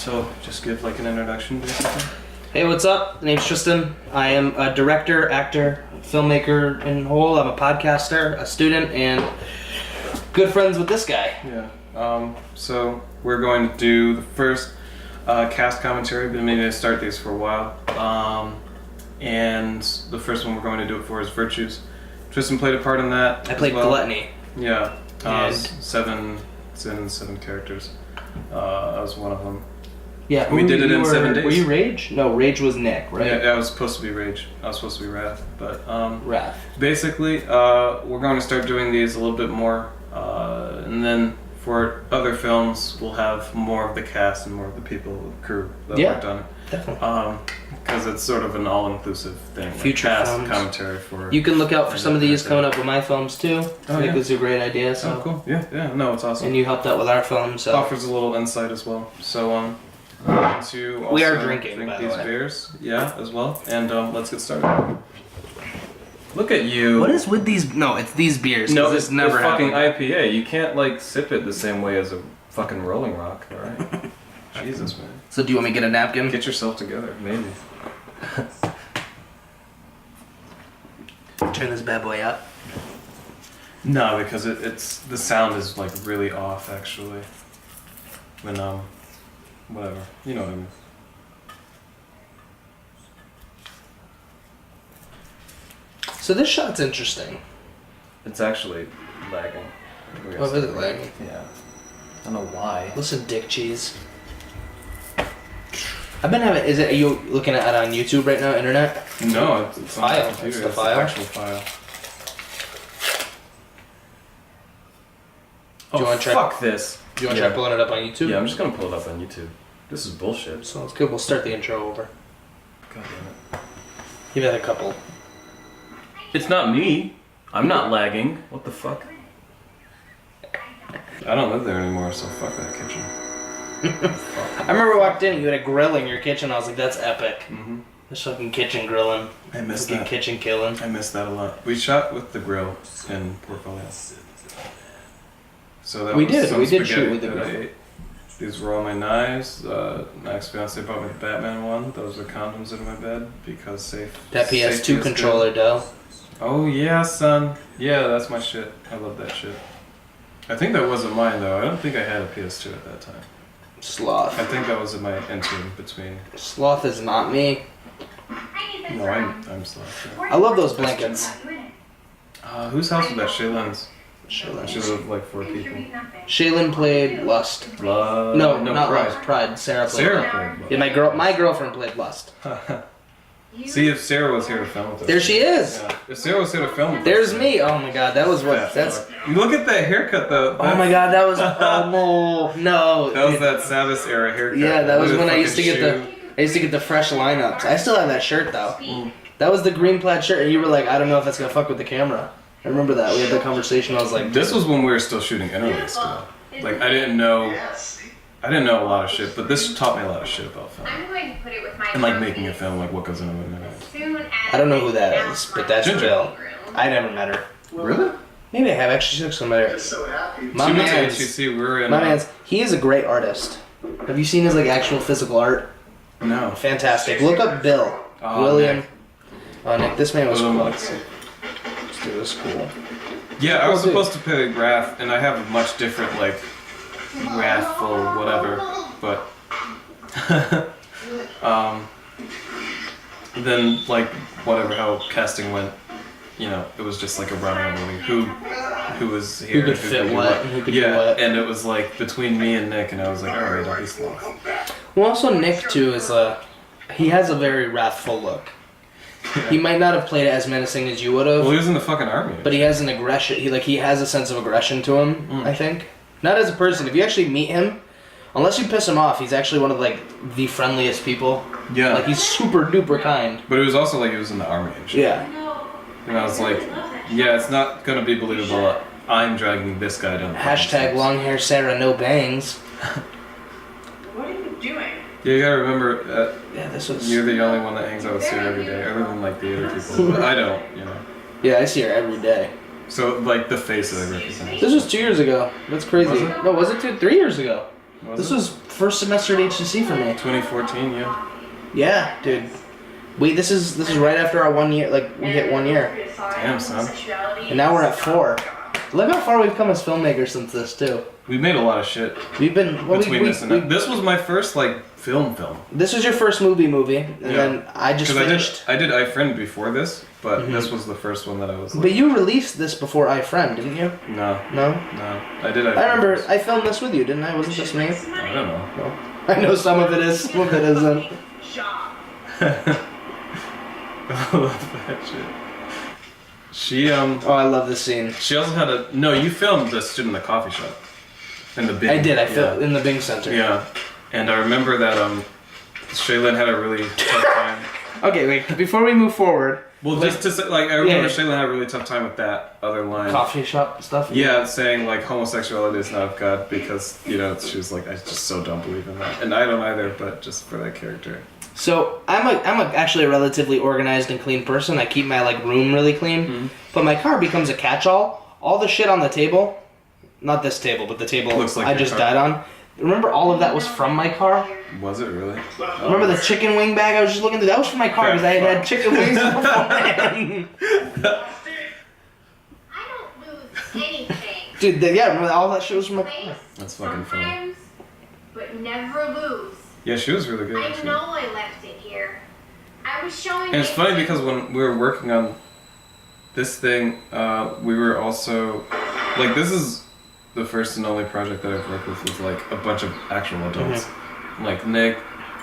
So, just give like an introduction, basically. Hey, what's up? My name's Tristan. I am a director, actor, filmmaker in whole. I'm a podcaster, a student, and good friends with this guy. Yeah. So we're going to do the first cast commentary. Been meaning to start these for a while. And the first one we're going to do it for is Virtues. Tristan played a part in that. I played Gluttony. Yeah. And- seven characters. I was one of them. Yeah, We did it in 7 days. Were you Rage? No, Rage was Nick, right? Yeah, I was supposed to be Rage. I was supposed to be Wrath, but Wrath. basically, we're going to start doing these a little bit more, and then for other films, we'll have more of the cast and more of the people, the crew that worked on it. Definitely. Because it's sort of an all-inclusive thing. Future like cast films. commentary for. You can look out for some of these coming up with my films too. Oh, I think yeah. it's a great idea. So. Oh, cool. Yeah. No, it's awesome. And you helped out with our film, so. Offers a little insight as well. So, I'm going to also We are drinking, drink by the these way. beers. Yeah, as well. And let's get started. Look at you. What is with these? No, it's these beers. No, 'cause it's this never fucking happened. IPA. You can't like sip it the same way as a fucking Rolling Rock, alright? Jesus, man. So do you want me to get a napkin? Get yourself together, maybe. Turn this bad boy up. No, because it's the sound is like really off actually. When whatever. You know what I mean. So this shot's interesting. It's actually lagging. Oh, is it lagging? Yeah. I don't know why. Listen, dick cheese. I've been having. Are you looking at it on YouTube right now? Internet? No, it's on File. the computer. It's the It's file? the actual file. Do you wanna try- Fuck this. Do you want to try pulling it up on YouTube? Yeah, I'm just gonna pull it up on YouTube. This is bullshit. So it's good. We'll start the intro over. God damn it. You've had a couple. It's not me. I'm not lagging. What the fuck? I don't live there anymore, so fuck that kitchen. I remember I walked in and you had a grill in your kitchen. I was like, that's epic. Mm-hmm. This fucking kitchen grilling. I miss Fucking that. kitchen killing. I miss that a lot. We shot with the grill in Portfolio. So that We was did. some We did spaghetti shoot with the that I grill. ate. These were all my knives. My ex-fiance bought me the Batman one. Those are condoms in my bed because safe. That safety is PS2 good. controller, Dell. Oh yeah, son. Yeah, that's my shit. I love that shit. I think that wasn't mine though. I don't think I had a PS2 at that time. Sloth. I think that was in my interim between. Sloth is not me. No, I'm slow. I love those blankets. Whose house was that? Shaylin's. She Shaylin. lived like 4 people. Shaylin played Lust. No, No, not Pride. Lust. Pride. Sarah played. Sarah played. Yeah, my girlfriend played Lust. See if Sarah was here to film with us. There she is. Yeah. If Sarah was here to film with There's us. me. Oh my god, that was what? That's. Look at that haircut though. Oh my god, that was. Oh no. That was that Savis era haircut. Yeah, that was Look at when I the used to get fucking the. I used to get the fresh lineups. I still have that shirt though. That was the green plaid shirt, and you were like, I don't know if that's gonna fuck with the camera. I remember that. We had the conversation. I was like, This was when we were still shooting interlace though. Like I didn't know a lot of shit, but this taught me a lot of shit about film. I'm going to put it with my And like making a film, like what goes into it. I don't know who that is, but that's Ginger. Jill. I never met her. Really? Maybe I have. Actually, she looks familiar. My She went to man's. HCC. We were in. My man's. He is a great artist. Have you seen his like actual physical art? No. Fantastic. Look up Bill. Oh, William. Nick. Oh, Nick. This man was cool. Let's see. This dude was cool. Yeah, I was Cool dude. supposed to play Wrath, and I have a much different like wrathful whatever, but then like whatever how casting went, you know, it was just like a running movie. Who was here? could fit do what, and who could do yeah, what. and it was like between me and Nick, and I was like, all right, I'll be Sloth. Well, also Nick too is he has a very wrathful look. He might not have played it as menacing as you would have, Well, he was in the fucking army. but he has an aggression. He has a sense of aggression to him. I think. Not as a person. If you actually meet him, unless you piss him off, he's actually one of like the friendliest people. Yeah. Like he's super duper kind. But it was also like he was in the army and shit. Yeah. And I was like, yeah, it's not gonna be believable that I'm dragging this guy down. the fucking Hashtag steps. long hair Sarah, no bangs. What are you doing? Yeah, you gotta remember Yeah, this was. you're the only one that hangs out with Sarah every day, other than like the other people. But I don't, you know. Yeah, I see her every day. So like the face that I represent. This was 2 years ago. That's crazy. Was it? No, was it 3 years ago? This it? was first semester at HCC for me. 2014, yeah. Yeah, dude. This is right after our 1 year. Like we hit 1 year, Damn, son. and now we're at 4. Look how far we've come as filmmakers since this too. We made a lot of shit We've been between this and that. This was my first like film. This was your first movie, and Yeah. then I just Because finished. I did iFriend before this, but this was the first one that I was like, But you released this before iFriend, didn't you? no, No. I did iFriend. I remember first. I filmed this with you, didn't I? Wasn't this me? I don't know. No. I know some of it is, some of it isn't. I love that shit. She Oh, I love this scene. She also had a no. You filmed this shit in the coffee shop, in the Bing. I did. I yeah. filmed in the Bing Center. Yeah, and I remember that Shaylin had a really tough time. Okay, wait. Before we move forward, Well, just to say, like, I remember Yeah. Shaylin had a really tough time with that other line. coffee shop stuff. Yeah, saying like homosexuality is not of God because she was like, I just so don't believe in that, and I don't either. But just for that character. So I'm actually a relatively organized and clean person. I keep my like room really clean, but my car becomes a catch-all. All the shit on the table, not this table, but the table Looks like I your just car. died on. Remember, all of that was from my car. Was it really? Remember the chicken wing bag I was just looking through? That was from my car because I had chicken wings beforehand. I don't lose anything. Dude, yeah, remember all that shit was from my car. Face That's fucking funny. sometimes, but never lose. Yeah, she was really good. I Actually. know I left it here. I was showing. And it's funny because when we were working on this thing, we were also like, this is the first and only project that I've worked with like a bunch of actual adults, like Nick,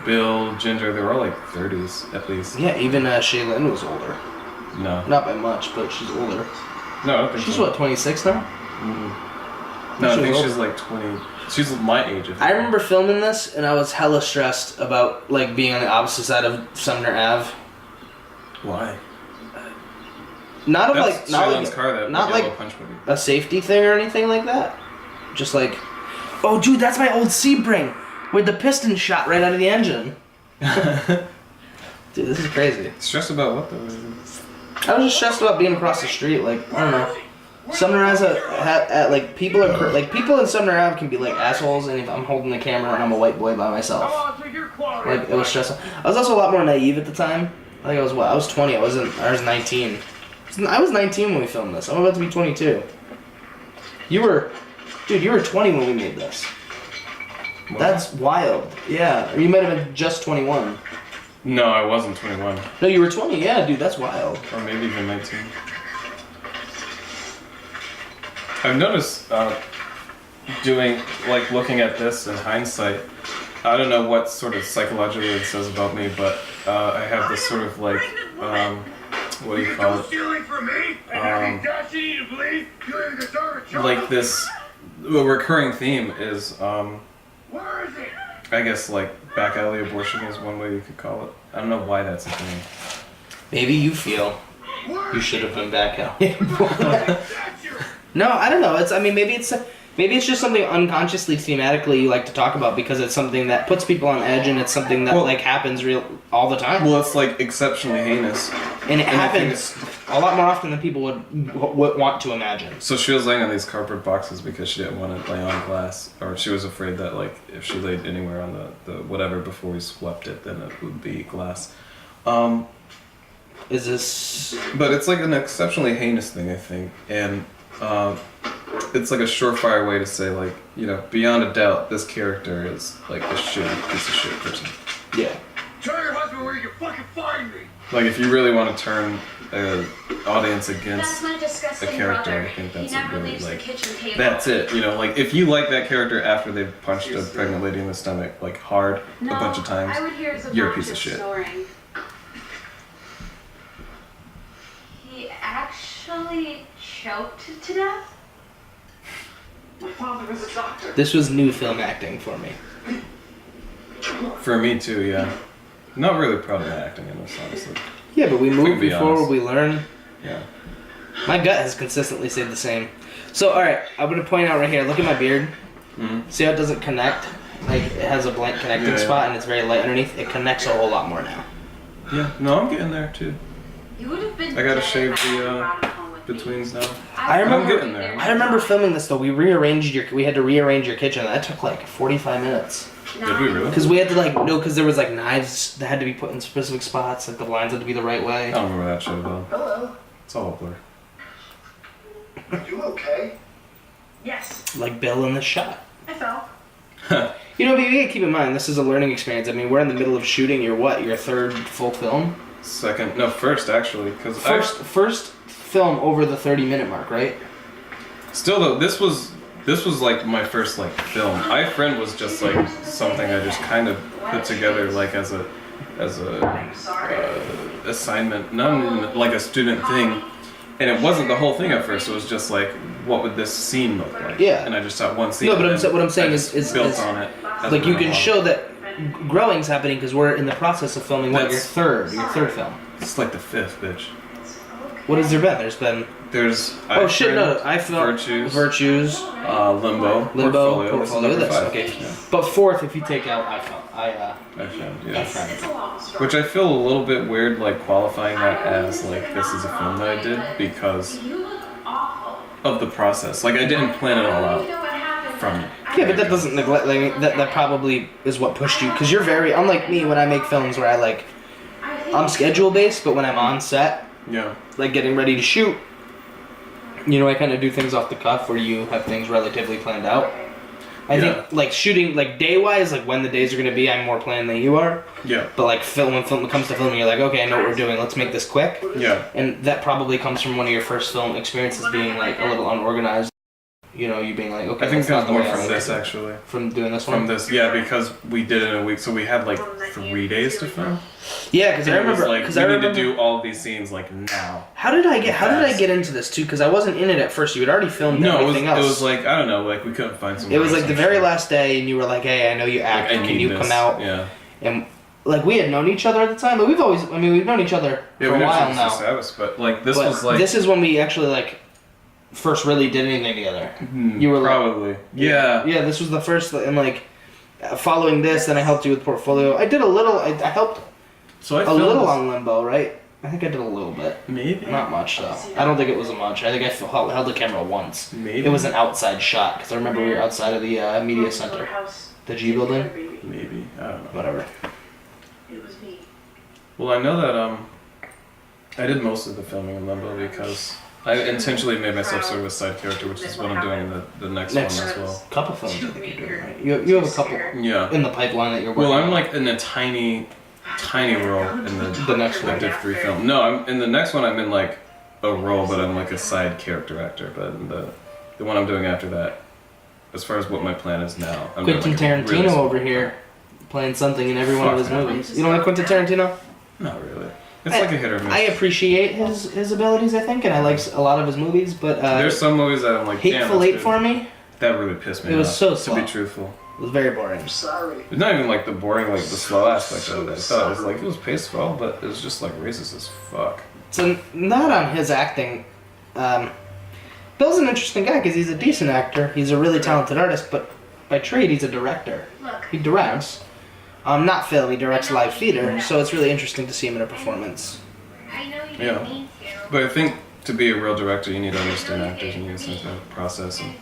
Bill, Ginger. They were all like 30s at least. Yeah, even Shaylin was older. No, Not by much, but she's older. no, I don't think She's so. what, 26 now? No, I She think was she's like 20. She's my age. I remember filming this, and I was hella stressed about like being on the opposite side of Sumner Ave. Why? Not of That's like, not Shaylin's like, car. That not yellow like punch movie. a safety thing or anything like that. Just like, oh, dude, that's my old Sebring, with the piston shot right out of the engine. Dude, this is crazy. Stressed about what though? I was just stressed about being across the street. Like, I don't know. Sumner has like people are like people in Sumner Ave can be like assholes, and if I'm holding the camera and I'm a white boy by myself, like it was stressful. I was also a lot more naive at the time. I think I was what? I was 20. I was 19. I was 19 when we filmed this. I'm about to be 22. You were 20 when we made this. That's wild. Yeah, or you might have been just 21. No, I wasn't 21, No, you were 20. Yeah, dude, that's wild. or maybe even 19. I've noticed looking at this in hindsight, I don't know what sort of psychologically it says about me, but I have this sort of like, what do you call it? Like this, the recurring theme is, I guess like back alley abortion is one way you could call it. I don't know why that's a thing. Maybe you feel you should have been back out. No, I don't know. Maybe it's just something unconsciously, thematically you like to talk about because it's something that puts people on edge and it's something that like happens all the time. Well, it's like exceptionally heinous. And it and I think happens a lot more often than people would want to imagine. So she was laying on these cardboard boxes because she didn't want to lay on glass, or she was afraid that like if she laid anywhere on the whatever before we swept it, then it would be glass. Is this? But it's like an exceptionally heinous thing, I think, and it's like a surefire way to say like, you know, beyond a doubt, this character is like a shitty piece of shit person. Yeah. Tell your husband where you can fucking find me. Like if you really want to turn an audience against That's my disgusting a character, brother. I think that's he a never really leaves like. the kitchen table. That's it, you know, like if you like that character after they've punched a pregnant lady in the stomach like hard a bunch of times, I would hear his you're a piece of obnoxious shit. snoring. He actually choked to death? My father is a doctor. This was new film acting for me. For me too, yeah. Not really proud of my acting in this, honestly. Yeah, but we can move be before honest. we learn. Yeah. My gut has consistently stayed the same. So, alright, I'm going to point out right here. Look at my beard. Mhm. See how it doesn't connect? Like, it has a blank connecting Yeah, yeah. spot and it's very light underneath. It connects a whole lot more now. Yeah. No, I'm getting there too. You would have been I gotta dead shave if I the, hadn't brought him home with between now. I I'm remember. getting there. I remember filming this though. We had to rearrange your kitchen. That took like 45 minutes. Did we really? Because we had to like no, because there was like knives that had to be put in specific spots. Like the lines had to be the right I way. don't remember that shit at all. Hello. It's all a blur. Are you okay? Yes, Like Bill in the shot. I fell. You know, but you gotta keep in mind this is a learning experience. I mean, we're in the middle of shooting your third full film. First actually, because First film over the 30-minute mark, right? still though this was like my first like film. iFriend was just like something I just kind of put together like as a assignment, not even like a student thing. And it wasn't the whole thing at first. It was just like, what would this scene look like? Yeah. And I just shot one scene. No, but and what I'm saying I is built on it. as like we you went can along. show that growing's happening because we're in the process of filming your third film. It's like the fifth, bitch. What has there been? There's been There's oh shit no, iFriend, I filmed Virtues, Limbo, Portfolio, Portfolio. this, Number okay. 5. Yeah. But fourth, if you take out iFriend, yeah. iFriend. Which I feel a little bit weird, like qualifying that as like this is a film that I did because You look awful. of the process. Like I didn't plan it all You out know what happened? from. Yeah, but that doesn't neglect. Like, that probably is what pushed you, because you're very unlike me when I make films where I'm schedule based, but when I'm on set, Yeah. like getting ready to shoot, you know, I kind of do things off the cuff where you have things relatively planned out. I Yeah. think like shooting, like day wise, like when the days are gonna be, I'm more planned than you are. Yeah. But like when film comes to filming, you're like, okay, I know what we're doing. Let's make this quick. Yeah. And that probably comes from one of your first film experiences being like a little unorganized. You know, you being like, okay, I think that's it not comes the more way I from like this it. actually. From doing this one. From this, yeah, because we did it in a week, so we had like 3 days to film. Yeah, because I And it was remember. like Because we I need remember. to do all of these scenes like now. How did I get Fast. into this too? Because I wasn't in it at first. You had already filmed No, it was, everything else. like I don't know, like we couldn't find some. It was like the very last day, and you were like, "Hey, I know you act. Like, I Can need you this. come out?" Yeah. And like we had known each other at the time, but we've known each other Yeah, for we a did while some now. Sabbath, but like this But was like this is when we actually like first really did anything together. You were like- probably yeah. Yeah, this was the first, and like following this, then I helped you with Portfolio. I did a little. I helped So I a filmed little this- on Limbo, right? I think I did a little bit. maybe Not much though. I don't think it was a much. I think I held the camera once. maybe It was an outside shot because I remember we were outside of the media center, the G building, maybe I don't know. whatever. It was me. Well, I know that I did most of the filming in Limbo because I intentionally made myself sort of a side character, which is what I'm doing in the next one as well. Couple films I think you're doing right. You have a couple Yeah. in the pipeline that you're working Well, I'm on. like in a tiny role in The next one. the Div 3 film. No, I'm in the next one. I'm in like a role, but I'm like a side character actor. But in the one I'm doing after that, as far as what my plan is now, I'm doing, Quentin like, a Tarantino really small over part. here playing something in every one of his Fuck. movies. You don't like Quentin Tarantino? Not really. It's like a hit or miss. I appreciate his abilities, I think, and I like a lot of his movies, but There's some movies that I'm like, damn, Hateful that's Eight good. for me That really pissed me It was off. so To slow. be truthful, it was very boring. I'm sorry. it's not even like the boring, like the slow aspect of it. I thought it was like it was paced well, but it was just like racist as fuck. So not on his acting. Bill's an interesting guy because he's a decent actor. He's a really talented artist, but by trade he's a director. Look, He directs. Not film. He directs live theater, so it's really interesting to see him in a performance. I know you Yeah. didn't mean to. But I think to be a real director, you need to understand actors and you need to understand the process. And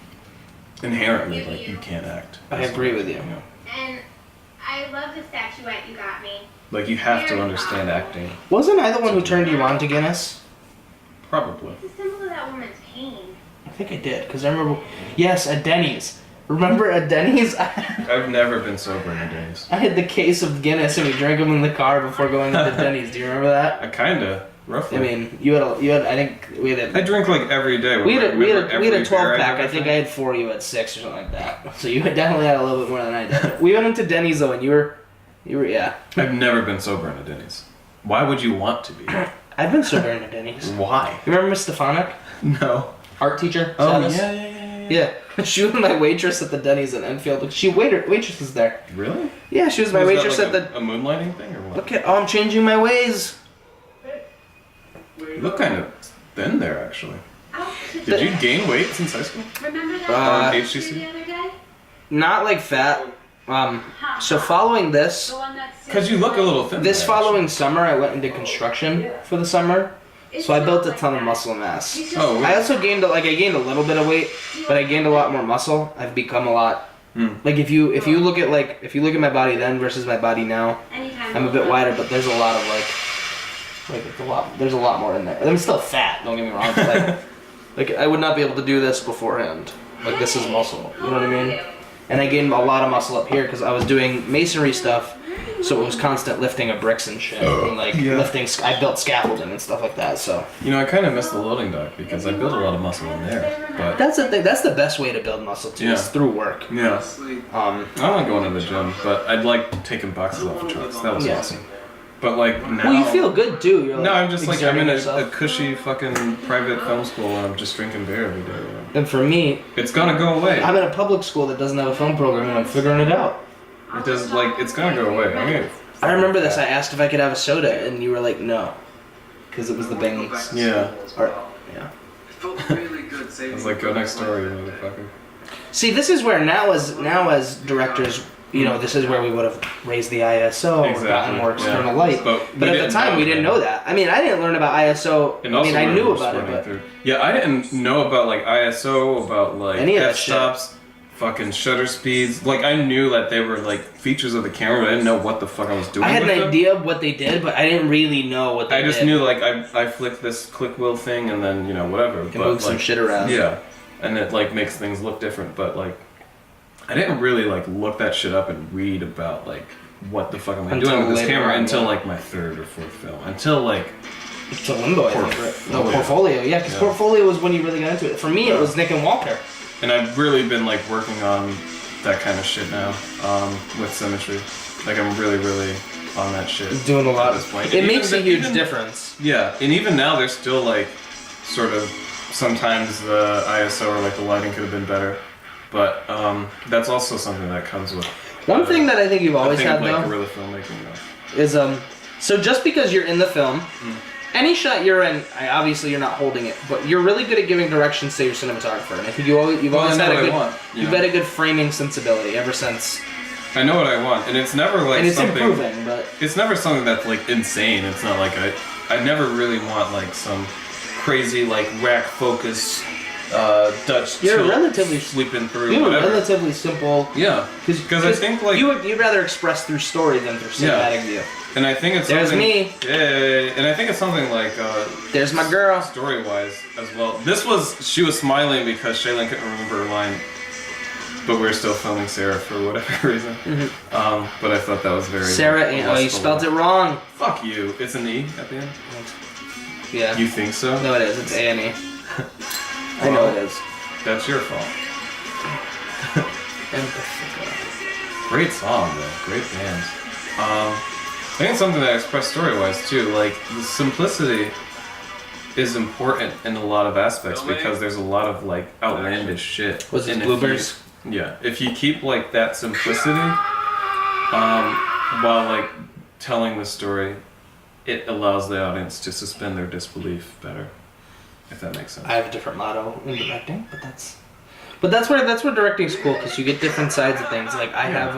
inherently, like you can't act. I agree with you. And I love the statuette you got me. Like you have to understand acting. Wasn't I the one who turned you on to Guinness? Probably. It's a symbol of that woman's pain. I think I did, because I remember. Yes, at Denny's. Remember at Denny's? I've never been sober in a days. I had the case of Guinness and we drank them in the car before going into Denny's. Do you remember that? I kinda, roughly. I mean, you had. I think we had I a. drink like every day. We had a Remember every 12 beer pack. I ever think I drank? had 4. You had 6 or something like that. So you definitely had a little bit more than I did. We went into Denny's though, and you were, yeah. I've never been sober in a Denny's. Why would you want to be? I've been sober in a Denny's. You Why? remember Miss Stefanik, No. art teacher? Oh Status? yeah. Yeah, she was my waitress at the Denny's in Enfield. She waitresses there. Really? Yeah, she was my Was that waitress like at the. a moonlighting thing or what? Look at, oh, I'm changing my ways. You look kind of thin there, actually. Oh, Did you gain weight since high school? remember that Uh, picture the other day? Not like fat. So following this, The one that's Because you look a little thin. this there, following summer, I went into construction for the summer. So I built a ton of muscle mass. Oh, I also gained I gained a little bit of weight, but I gained a lot more muscle. I've become a lot like if you look at my body then versus my body now, I'm a bit wider, but there's a lot of there's a lot more in there. I'm still fat, don't get me wrong, but like I would not be able to do this beforehand. Like this is muscle, you know what I mean? And I gained a lot of muscle up here because I was doing masonry stuff, so it was constant lifting of bricks and shit, and lifting. I built scaffolding and stuff like that. So I kind of miss the loading dock because I built a lot of muscle in there. But that's the thing. That's the best way to build muscle too. Is through work. yeah, I like going to the gym, but I'd like taking boxes off of trucks. That was awesome. But like now, well, you feel good too. You're, no, I'm just like I'm in exerting a cushy fucking private film school and I'm just drinking beer every day. And for me, It's gonna go away. I'm in a public school that doesn't have a film program, and I'm figuring it out. It does it's gonna go away. I remember this. I asked if I could have a soda, and you were like, no, because it was the Bings. Yeah. Yeah. I was like, go next door, you motherfucker. See, this is where now as directors, this is where we would have raised the ISO or gotten more external light. But at the time, we didn't know that. I mean, I didn't learn about ISO. And I mean, also I we knew were about it, sweating but through. Yeah, I didn't know about like ISO, about like Any of that shit. f-stops, fucking shutter speeds. Like I knew that they were like features of the camera, but I didn't know what the fuck I was doing. I had with an them. idea of what they did, but I didn't really know what they did. I just knew like I flick this click wheel thing and then whatever. It but moves some shit around. Yeah, and it like makes things look different. But like I didn't really like look that shit up and read about like what the fuck am I Until doing with this later camera on, until yeah. like my third or fourth film. Until like It's a limbo, I think. Right? No, Portfolio. portfolio. Yeah, because Yeah. portfolio was when you really got into it. For me, it was Nick and Walter. and I've really been like working on that kind of shit now with symmetry. Like I'm really on that shit. Doing a lot at this point. It And makes a even- huge even- difference. Yeah, and even now there's still like sort of sometimes the ISO or like the lighting could have been better, but that's also something that comes with One thing that I think you've always I think had like though guerrilla filmmaking though. is so just because you're in the film, Mm. any shot you're in, obviously you're not holding it, but you're really good at giving directions to your cinematographer, and I think you've always I had know a what I good want, you've had a good framing sensibility ever since, I know what I want, and it's never like and it's something. improving. But It's never something that's like insane. It's not like I never really want like some crazy like rack focus Dutch You're tilt relatively- sweeping through you have a whatever. relatively simple. Yeah, because I think like you'd rather express through story than through Yeah. cinematic view. and I think it's There's something, me. Yeah, and I think it's something like There's my girl. story-wise as well. She was smiling because Shaylin couldn't remember her line, but we were still filming Sarah for whatever reason. But I thought that was very Sarah, you spelled it wrong. Fuck you. It's an E at the end. Yeah. You think so? No, it is. It's A&E. I know it is. That's your fault. Great song though. Great band. I think it's something that I express story-wise too. Like the simplicity is important in a lot of aspects because there's a lot of like outlandish shit. Was it And if Bluebirds? Yeah. If you keep like that simplicity, while like telling the story, it allows the audience to suspend their disbelief better. If that makes sense. I have a different motto in directing, but that's where directing's cool because you get different sides of things. Like I have